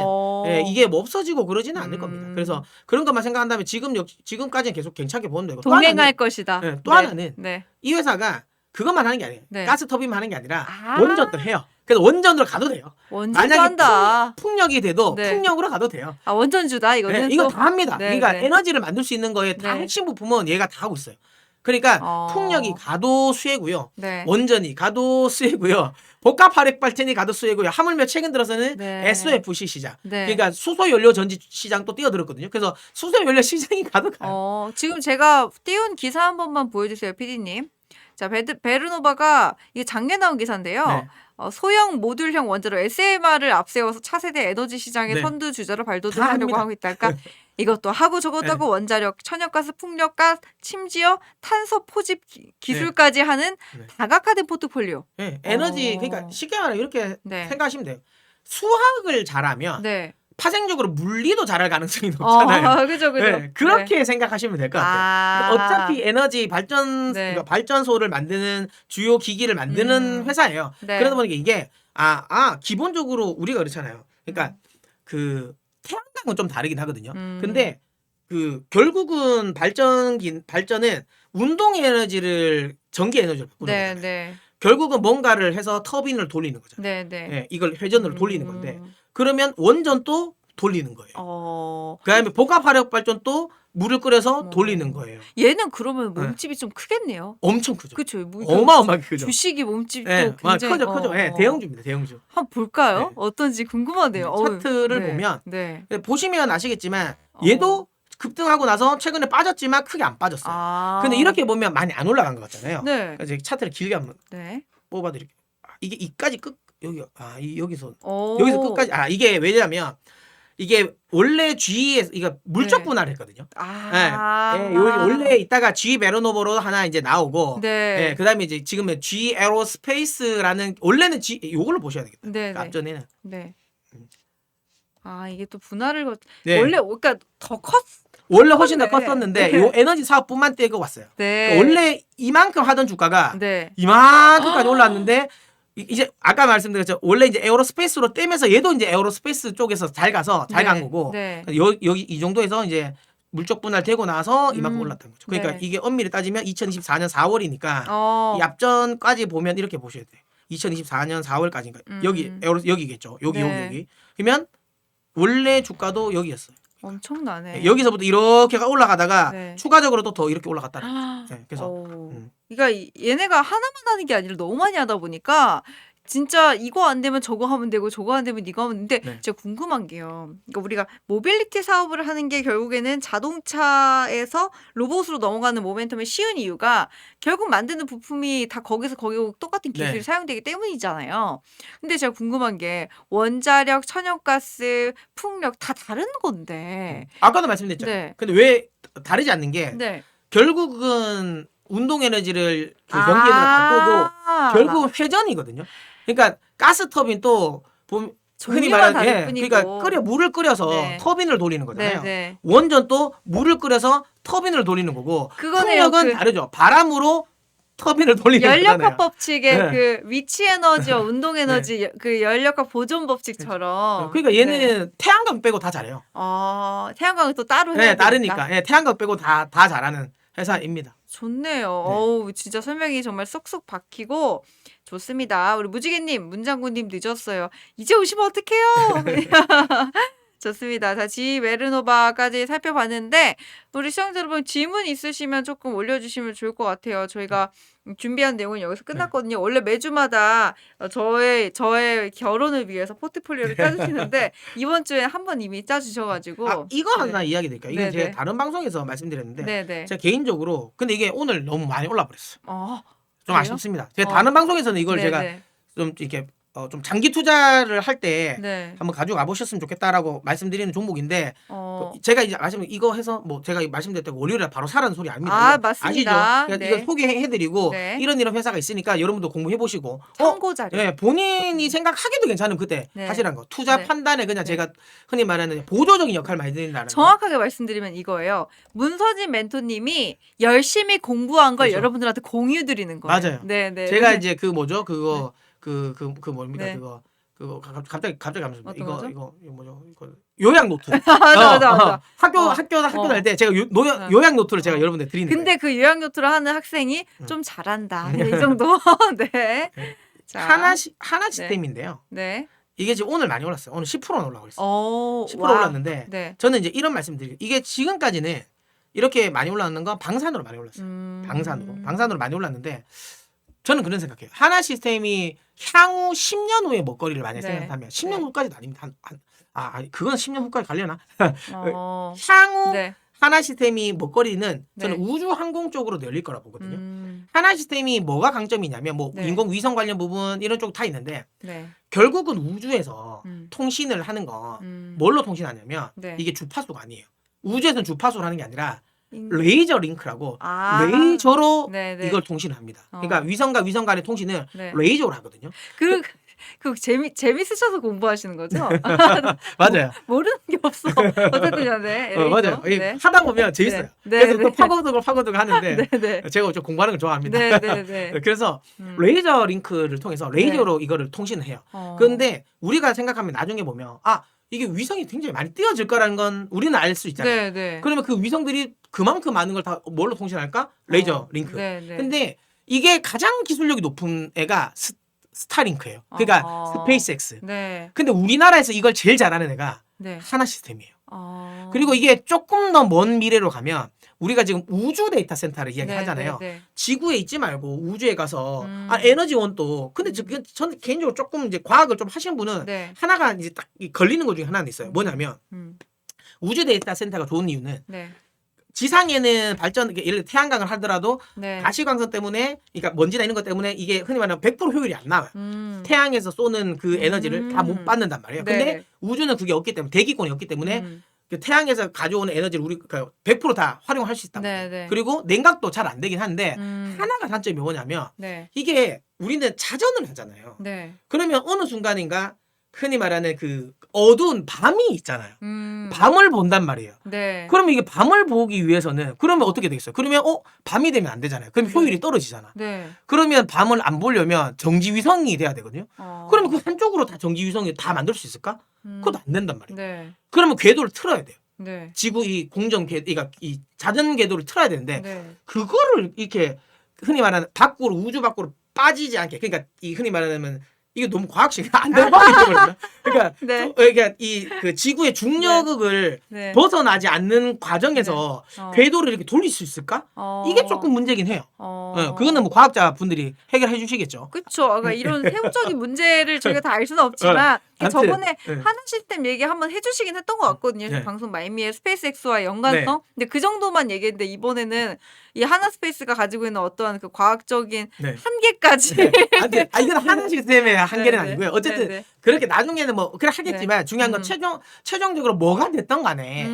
[SPEAKER 2] 이게 뭐 없어지고 그러지는 않을 겁니다. 그래서 그런 것만 생각한다면 지금까지는 계속 괜찮게 보는 되고
[SPEAKER 1] 동행할 것이다.
[SPEAKER 2] 또 하나는 이 회사가 그것만 하는 게 아니에요. 가스 터빈만 하는 게 아니라 원전도 해요. 그래서 원전으로 가도 돼요.
[SPEAKER 1] 원전도 한다.
[SPEAKER 2] 풍력이 돼도 풍력으로 가도 돼요.
[SPEAKER 1] 원전주다 이거는.
[SPEAKER 2] 이거 다 합니다. 그러니까 에너지를 만들 수 있는 거에 다 핵심 부품은 얘가 다 하고 있어요. 그러니까 풍력이 가도 수혜고요. 원전이 가도 수혜고요. 복합화력 발전이 가도 수혜고요. 하물며 최근 들어서는 SOFC 시장. 그러니까 수소연료 전지 시장도 뛰어들었거든요. 그래서 수소연료 시장이 가도 가요.
[SPEAKER 1] 지금 제가 띄운 기사 한 번만 보여주세요, PD님. 자, 베르노바가 이게 작년 나온 기사인데요. 소형 모듈형 원자로 SMR을 앞세워서 차세대 에너지 시장의 선두 주자로 발돋움하려고 하고 있다. 그러니까 이것도 하고 저것도 하고 원자력, 천연가스, 풍력가스, 심지어 탄소 포집 기술까지 하는 다각화된 포트폴리오.
[SPEAKER 2] 에너지 그러니까 쉽게 말하면 이렇게 생각하시면 돼요. 수학을 잘하면 파생적으로 물리도 잘할 가능성이 높잖아요.
[SPEAKER 1] 그죠.
[SPEAKER 2] 그렇게 생각하시면 될 것 같아요. 어차피 에너지 그러니까 발전소를 만드는 주요 기기를 만드는 회사예요. 그러다 보니까 이게 기본적으로 우리가 그렇잖아요. 그러니까 그 태양광은 좀 다르긴 하거든요. 근데 그 결국은 발전은 운동 에너지를 전기 에너지로 바꾸는 거잖아요. 결국은 뭔가를 해서 터빈을 돌리는 거잖아요. 이걸 회전으로 돌리는 건데 그러면 원전도 돌리는 거예요. 그다음에 복합화력 발전도 물을 끓여서 돌리는 거예요.
[SPEAKER 1] 얘는 그러면 몸집이 좀 크겠네요.
[SPEAKER 2] 엄청 크죠.
[SPEAKER 1] 그렇죠.
[SPEAKER 2] 어마어마하게 크죠.
[SPEAKER 1] 주식이 몸집도 굉장히
[SPEAKER 2] 커져. 대형주입니다. 대형주.
[SPEAKER 1] 한번 볼까요? 어떤지 궁금하네요.
[SPEAKER 2] 차트를 보면 보시면 아시겠지만 얘도 급등하고 나서 최근에 빠졌지만 크게 안 빠졌어요. 근데 이렇게 보면 많이 안 올라간 것 같잖아요. 그래서 차트를 길게 한번 뽑아드릴게요. 이게 이까지 여기서 끝까지 이게 왜냐면 이게 원래 GE에서 이거 물적 분할을 했거든요. 원래 있다가 GE 베르노버로 하나 이제 나오고 그다음에 이제 지금은 GE 에어로스페이스라는 원래는 요걸로 보셔야 되겠다. 그러니까 앞전에는
[SPEAKER 1] 이게 또 분할을 원래 그러니까 더
[SPEAKER 2] 원래 훨씬 더 컸었는데 요 에너지 사업뿐만 떼고 왔어요. 그러니까 원래 이만큼 하던 주가가 이만큼까지 올랐는데 이제 아까 말씀드렸죠. 원래 이제 에어로스페이스로 떼면서 얘도 이제 에어로스페이스 쪽에서 잘 간 거고 여기 이 정도에서 이제 물적 분할되고 나서 이만큼 올랐다는 거죠. 그러니까 이게 엄밀히 따지면 2024년 4월이니까 이 앞전까지 보면 이렇게 보셔야 돼요. 2024년 4월까지인가 여기겠죠. 여기. 그러면 원래 주가도 여기였어요.
[SPEAKER 1] 엄청나네.
[SPEAKER 2] 여기서부터 이렇게 올라가다가
[SPEAKER 1] 네.
[SPEAKER 2] 추가적으로 또 더 이렇게 올라갔다는 거죠. 네, 그래서
[SPEAKER 1] 그러니까 얘네가 하나만 하는 게 아니라 너무 많이 하다 보니까 진짜 이거 안 되면 저거 하면 되고 저거 안 되면 이거 하면 되는데
[SPEAKER 2] 네.
[SPEAKER 1] 제가 궁금한 게요. 그러니까 우리가 모빌리티 사업을 하는 게 결국에는 자동차에서 로봇으로 넘어가는 모멘텀이 쉬운 이유가 결국 만드는 부품이 다 거기서 거기 똑같은 기술이
[SPEAKER 2] 네.
[SPEAKER 1] 사용되기 때문이잖아요. 근데 제가 궁금한 게 원자력, 천연가스, 풍력 다 다른 건데.
[SPEAKER 2] 아까도 말씀드렸잖아요.
[SPEAKER 1] 네.
[SPEAKER 2] 근데 왜 다르지 않는 게
[SPEAKER 1] 네.
[SPEAKER 2] 결국은 운동 에너지를 그 전기 에너지를 바꾸고 결국은 회전이거든요. 그러니까 가스 터빈 또 흔히 말하는 그러니까 물을 끓여서
[SPEAKER 1] 네.
[SPEAKER 2] 터빈을 돌리는 거잖아요.
[SPEAKER 1] 네.
[SPEAKER 2] 원전 또 물을 끓여서 터빈을 돌리는 거고
[SPEAKER 1] 그거네요.
[SPEAKER 2] 풍력은 다르죠. 바람으로 터빈을 돌리는 거잖아요.
[SPEAKER 1] 연력학 법칙의
[SPEAKER 2] 네.
[SPEAKER 1] 그 위치 에너지와 운동 에너지 그 연력학 보존 법칙처럼.
[SPEAKER 2] 그러니까 얘는 태양광 빼고 다 잘해요.
[SPEAKER 1] 태양광은 또 따로 해야 되니까.
[SPEAKER 2] 다르니까. 태양광 빼고 다 잘하는 회사입니다.
[SPEAKER 1] 좋네요. 어우, 진짜 설명이 정말 쏙쏙 박히고 좋습니다. 우리 무지개님, 문장군님 늦었어요. 이제 오시면 어떡해요? 좋습니다. 자, 지메르노바까지 살펴봤는데 우리 시청자 여러분 질문 있으시면 조금 올려주시면 좋을 것 같아요. 저희가 준비한 내용은 여기서 끝났거든요. 원래 매주마다 저의 결혼을 위해서 포트폴리오를 짜주시는데 이번 주에 한 번 이미 짜주셔가지고
[SPEAKER 2] 이거 하나 이야기 드릴까요? 이게 제가 다른 방송에서 말씀드렸는데 제가 개인적으로 근데 이게 오늘 너무 많이 올라 버렸어요. 좀
[SPEAKER 1] 그래요?
[SPEAKER 2] 아쉽습니다. 제가 다른 방송에서는 이걸 제가 좀 이렇게 좀 장기 투자를 할 때 한번 가져가 보셨으면 좋겠다라고 말씀드리는 종목인데 제가 이제 이거 해서 뭐 제가 말씀드렸다고 월요일에 바로 사라는 소리 아닙니다.
[SPEAKER 1] 맞습니다.
[SPEAKER 2] 아시죠? 이거 소개해드리고 이런 회사가 있으니까 여러분도 공부해 보시고
[SPEAKER 1] 참고 자료.
[SPEAKER 2] 본인이 생각하기도 괜찮으면 그때 하시라는 거. 투자 판단에 그냥 제가 흔히 말하는 보조적인 역할을 많이 드린다는 거.
[SPEAKER 1] 정확하게 말씀드리면 이거예요. 문서진 멘토님이 열심히 공부한 걸 여러분들한테 공유 드리는 거예요.
[SPEAKER 2] 맞아요.
[SPEAKER 1] 네.
[SPEAKER 2] 제가 이제 그 뭐죠? 그거 뭡니까? 그거 갑자기 감사합니다. 이거 뭐죠? 이거 요약 노트.
[SPEAKER 1] 맞아.
[SPEAKER 2] 학교 다닐 때 제가 요약 노트를 제가 여러분들 드리는 거예요.
[SPEAKER 1] 근데 그 요약 노트를 하는 학생이 좀 잘한다. 이 정도. 네. 자,
[SPEAKER 2] 하나 시스템인데요.
[SPEAKER 1] 네.
[SPEAKER 2] 이게 지금 오늘 많이 올랐어요. 오늘 10%나 올라가고 있어요. 10%
[SPEAKER 1] 와.
[SPEAKER 2] 올랐는데 저는 이제 이런 말씀드릴게요. 이게 지금까지는 이렇게 많이 올랐는 건 방산으로 많이 올랐어요. 방산으로 많이 올랐는데 저는 그런 생각해요. 하나 시스템이 향후 10년 후의 먹거리를 만약 생각하면 10년 후까지도 아닙니다. 그건 10년 후까지 가려나? 향후 하나 시스템이 먹거리는 저는 우주 항공 쪽으로 열릴 거라 보거든요. 하나 시스템이 뭐가 강점이냐면 뭐 인공위성 관련 부분 이런 쪽 다 있는데 결국은 우주에서 통신을 하는 거 뭘로 통신하냐면 이게 주파수가 아니에요. 우주에서는 주파수로 하는 게 아니라 레이저 링크라고 레이저로 이걸 통신을 합니다. 그러니까 위성과 위성 간의 통신을 레이저로 하거든요.
[SPEAKER 1] 그 재밌으셔서 공부하시는 거죠?
[SPEAKER 2] 맞아요.
[SPEAKER 1] 모르는 게 없어. 어쨌든
[SPEAKER 2] 맞아요. 하다 보면 재밌어요. 그래서 또 파고들고 하는데 제가 좀 공부하는 걸 좋아합니다. 그래서 레이저 링크를 통해서 레이저로 이거를 통신을 해요. 그런데 우리가 생각하면 나중에 보면 이게 위성이 굉장히 많이 띄어질 거라는 건 우리는 알 수 있잖아요. 그러면 그 위성들이 그만큼 많은 걸 다 뭘로 통신할까? 레이저 링크. 근데 이게 가장 기술력이 높은 애가 스타링크예요. 그러니까 스페이스X. 근데 우리나라에서 이걸 제일 잘하는 애가 하나 시스템이에요. 그리고 이게 조금 더 먼 미래로 가면 우리가 지금 우주 데이터 센터를 이야기하잖아요. 지구에 있지 말고 우주에 가서 에너지원도 근데 저는 개인적으로 조금 이제 과학을 좀 하시는 분은 하나가 이제 딱 걸리는 것 중에 하나는 있어요. 뭐냐면 우주 데이터 센터가 좋은 이유는 지상에는 예를 들어 태양광을 하더라도 가시광선 때문에 그러니까 먼지나 이런 것 때문에 이게 흔히 말하는 100% 효율이 안 나와요. 태양에서 쏘는 그 에너지를 다 못 받는단 말이에요. 근데 우주는 그게 없기 때문에 대기권이 없기 때문에 그 태양에서 가져오는 에너지를 우리가 100% 다 활용할 수 있다. 그리고 냉각도 잘 안 되긴 하는데 하나가 단점이 뭐냐면 이게 우리는 자전을 하잖아요. 그러면 어느 순간인가 흔히 말하는 그 어두운 밤이 있잖아요. 밤을 본단 말이에요. 그러면 이게 밤을 보기 위해서는 그러면 어떻게 되겠어요? 그러면 밤이 되면 안 되잖아요. 그럼 효율이 떨어지잖아. 그러면 밤을 안 보려면 정지위성이 돼야 되거든요. 그러면 그 한쪽으로 다 정지위성이 다 만들 수 있을까? 그것도 안 된단 말이에요. 그러면 궤도를 틀어야 돼요. 지구 이 공정 그러니까 이 자전 궤도를 틀어야 되는데 그거를 이렇게 흔히 말하는 우주 밖으로 빠지지 않게 그러니까 이 흔히 말하는 이게 너무 과학식 안 되는 거거든요. 그러니까
[SPEAKER 1] 네.
[SPEAKER 2] 그러니까 이 그 지구의 중력을
[SPEAKER 1] 네.
[SPEAKER 2] 벗어나지 않는 과정에서 궤도를 이렇게 돌릴 수 있을까? 이게 조금 문제긴 해요. 그거는 뭐 과학자 분들이 해결해 주시겠죠.
[SPEAKER 1] 그렇죠. 그러니까 이런 세부적인 문제를 저희가 다 알 수는 없지만 저번에 하나 시스템 얘기 한번 해주시긴 했던 것 같거든요.
[SPEAKER 2] 네.
[SPEAKER 1] 방송 말미에 스페이스X와 연관성. 근데 그 정도만 얘기했는데 이번에는 이 하나 스페이스가 가지고 있는 어떠한 그 과학적인 한계까지.
[SPEAKER 2] 이건 하나 시스템의 한계는
[SPEAKER 1] 네네.
[SPEAKER 2] 아니고요. 어쨌든
[SPEAKER 1] 네네.
[SPEAKER 2] 그렇게 나중에는 뭐 그래 하겠지만 중요한 건 최종적으로 뭐가 됐던 간에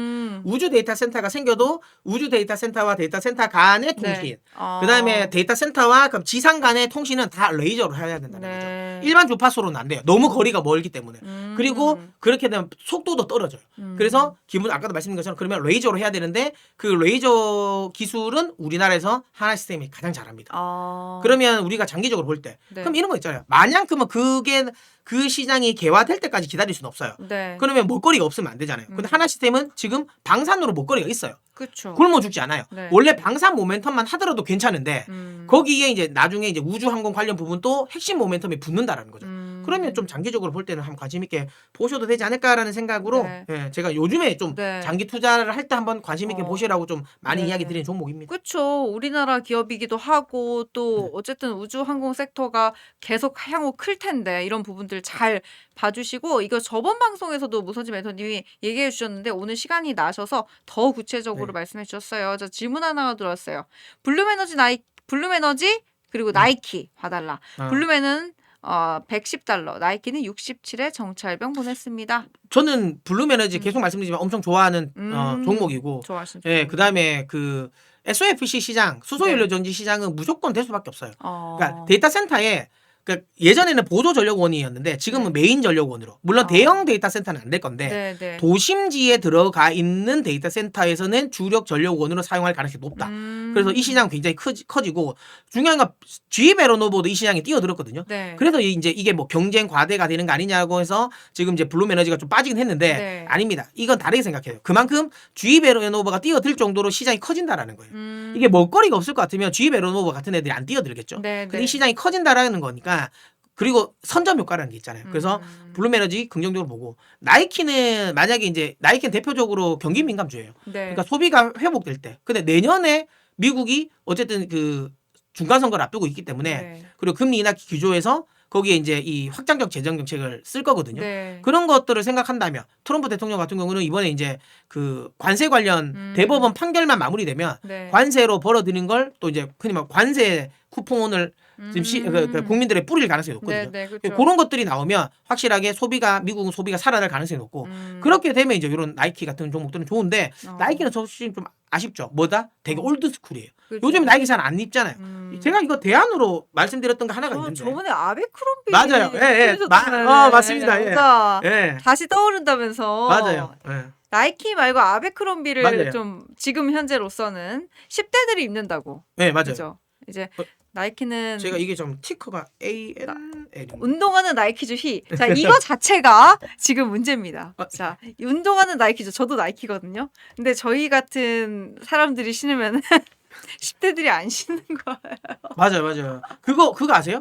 [SPEAKER 2] 우주 데이터 센터가 생겨도 우주 데이터 센터와 데이터 센터 간의 통신, 그다음에 데이터 센터와 그럼 지상 간의 통신은 다 레이저로 해야 된다는 거죠. 일반 주파수로는 안 돼요. 너무 거리가 멀기 때문에. 그리고 그렇게 되면 속도도 떨어져요. 그래서 아까도 말씀드린 것처럼 그러면 레이저로 해야 되는데 그 레이저 기술은 우리나라에서 하나 시스템이 가장 잘합니다. 그러면 우리가 장기적으로 볼 때 그럼 이런 거 있잖아요. 마냥 그러면 그게 그 시장이 개화될 때까지 기다릴 수는 없어요. 그러면 먹거리가 없으면 안 되잖아요. 근데 하나 시스템은 지금 방산으로 먹거리가 있어요.
[SPEAKER 1] 그렇죠.
[SPEAKER 2] 굶어 죽지 않아요. 원래 방산 모멘텀만 하더라도 괜찮은데 거기에 이제 나중에 이제 우주 항공 관련 부분도 핵심 모멘텀이 붙는다라는 거죠. 그러면 좀 장기적으로 볼 때는 한번 관심 있게 보셔도 되지 않을까라는 생각으로 제가 요즘에 좀 장기 투자를 할 때 한번 관심 있게 보시라고 좀 많이 이야기 드리는 종목입니다.
[SPEAKER 1] 그렇죠. 우리나라 기업이기도 하고 또 어쨌든 우주 항공 섹터가 계속 향후 클 텐데 이런 부분들 잘 봐주시고 이거 저번 방송에서도 무서지 멘토님이 얘기해 주셨는데 오늘 시간이 나셔서 더 구체적으로 말씀해 주셨어요. 저 질문 하나가 들어왔어요. 블룸에너지 그리고 나이키 봐달라. 블룸에는 110달러, 나이키는 67에 정찰병 보냈습니다.
[SPEAKER 2] 저는 블룸에너지 계속 말씀드리지만 엄청 좋아하는 종목이고,
[SPEAKER 1] 좋아하시는
[SPEAKER 2] 그다음에 그 SOFC 시장, 수소연료 전지 시장은 무조건 될 수밖에 없어요. 그러니까 데이터 센터에 그러니까 예전에는 보조 전력원이었는데 지금은 메인 전력원으로. 물론 대형 데이터 센터는 안 될 건데 도심지에 들어가 있는 데이터 센터에서는 주력 전력원으로 사용할 가능성이 높다. 그래서 이 시장은 굉장히 커지고 중요한 건 GE 베로노보도 이 시장에 뛰어들었거든요. 그래서 이제 이게 뭐 경쟁 과대가 되는 거 아니냐고 해서 지금 이제 블룸에너지가 좀 빠지긴 했는데 아닙니다. 이건 다르게 생각해요. 그만큼 GE 베로노보가 뛰어들 정도로 시장이 커진다라는 거예요. 이게 먹거리가 없을 것 같으면 GE 베로노보 같은 애들이 안 뛰어들겠죠. 근데 이 시장이 커진다라는 거니까. 그리고 선점 효과라는 게 있잖아요. 그래서 블룸에너지 긍정적으로 보고 나이키는 만약에 이제 나이키는 대표적으로 경기 민감주예요. 그러니까 소비가 회복될 때. 근데 내년에 미국이 어쨌든 그 중간 선거를 앞두고 있기 때문에 그리고 금리 인하 기조에서 거기에 이제 이 확장적 재정 정책을 쓸 거거든요. 그런 것들을 생각한다면 트럼프 대통령 같은 경우는 이번에 이제 그 관세 관련 대법원 판결만 마무리되면 관세로 벌어들인 걸 또 이제 흔히 말 관세 쿠폰을 지금 국민들의 뿌릴 가능성이 높거든요.
[SPEAKER 1] 그렇죠.
[SPEAKER 2] 그런 것들이 나오면 확실하게 미국은 소비가 살아날 가능성이 높고 그렇게 되면 이제 이런 나이키 같은 종목들은 좋은데 나이키는 솔직히 좀 아쉽죠. 뭐다? 되게 올드스쿨이에요. 요즘 나이키 잘 안 입잖아요. 제가 이거 대안으로 말씀드렸던 거 하나가 있는데.
[SPEAKER 1] 저번에 아베크롬비
[SPEAKER 2] 맞아요. 맞습니다.
[SPEAKER 1] 다시 떠오른다면서.
[SPEAKER 2] 맞아요.
[SPEAKER 1] 나이키 말고 아베크롬비를 좀 지금 현재로서는 10대들이 입는다고.
[SPEAKER 2] 네, 맞아요.
[SPEAKER 1] 그죠? 이제 나이키는
[SPEAKER 2] 제가 이게 좀 티커가 ANL
[SPEAKER 1] 운동화는 나이키죠. 자, 이거 자체가 지금 문제입니다. 자, 운동화는 나이키죠. 저도 나이키거든요. 근데 저희 같은 사람들이 신으면 10대들이 안 신는 거예요.
[SPEAKER 2] 맞아요. 그거 아세요?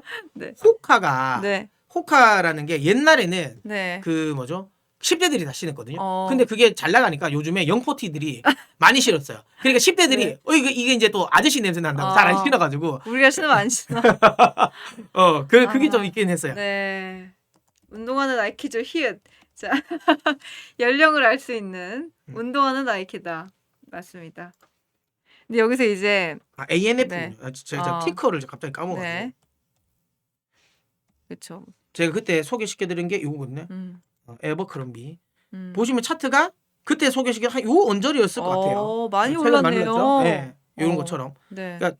[SPEAKER 2] 호카가 호카라는 게 옛날에는 그 뭐죠? 10대들이 다 신었거든요. 근데 그게 잘 나가니까 요즘에 영포티들이 많이 신었어요. 그러니까 10대들이 이게 이제 또 아저씨 냄새 난다고 잘 안 신어가지고
[SPEAKER 1] 우리가 신으면 안 신어.
[SPEAKER 2] 그게 좀 있긴 했어요.
[SPEAKER 1] 운동화는 나이키죠. 자, 연령을 알 수 있는 운동화는 나이키다. 맞습니다. 근데 여기서 이제
[SPEAKER 2] ANF 제가 티커를 갑자기 까먹었어요.
[SPEAKER 1] 그렇죠.
[SPEAKER 2] 제가 그때 소개시켜드린 게 이거거든요. 에버크롬비. 보시면 차트가 그때 소개시킨 요 언저리였을 것 같아요.
[SPEAKER 1] 많이 올랐네요.
[SPEAKER 2] 이런 것처럼. 그러니까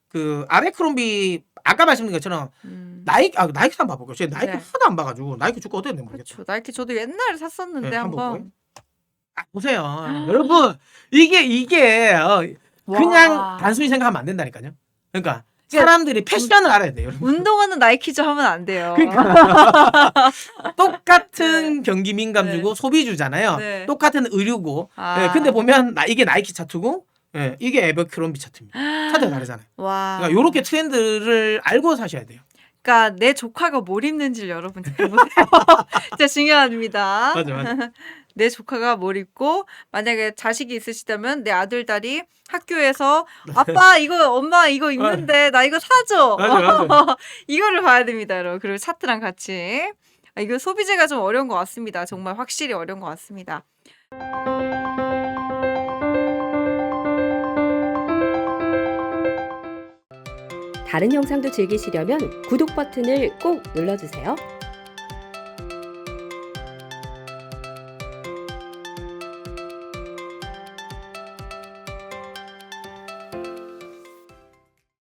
[SPEAKER 2] 그 아베크롬비 아까 말씀드린 것처럼 나이키 한번 봐볼게요. 제가 나이키 하나도 안 봐가지고 나이키 주가 어떻게 됐는지 모르겠어요.
[SPEAKER 1] 그렇죠. 나이키 저도 옛날에 샀었는데 한번.
[SPEAKER 2] 보세요. 여러분 이게 그냥 단순히 생각하면 안 된다니까요. 그러니까 사람들이 패션을 알아야 돼요.
[SPEAKER 1] 운동화는 나이키죠 하면 안 돼요.
[SPEAKER 2] 그러니까 똑같은 경기 민감주고 소비주잖아요. 똑같은 의류고. 근데 보면 이게 나이키 차트고 이게 에버크롬비 차트입니다. 차트가 다르잖아요. 그러니까 이렇게 트렌드를 알고 사셔야 돼요.
[SPEAKER 1] 그러니까 내 조카가 뭘 입는지를 여러분 잘 보세요. 진짜 중요합니다.
[SPEAKER 2] 맞아.
[SPEAKER 1] 내 조카가 뭘 입고 만약에 자식이 있으시다면 내 아들 딸이 학교에서 아빠 이거 엄마 이거 입는데 나 이거 사줘.
[SPEAKER 2] 맞아.
[SPEAKER 1] 이거를 봐야 됩니다, 여러분. 그리고 차트랑 같이. 이거 소비재가 좀 어려운 것 같습니다. 정말 확실히 어려운 것 같습니다.
[SPEAKER 3] 다른 영상도 즐기시려면 구독 버튼을 꼭 눌러주세요.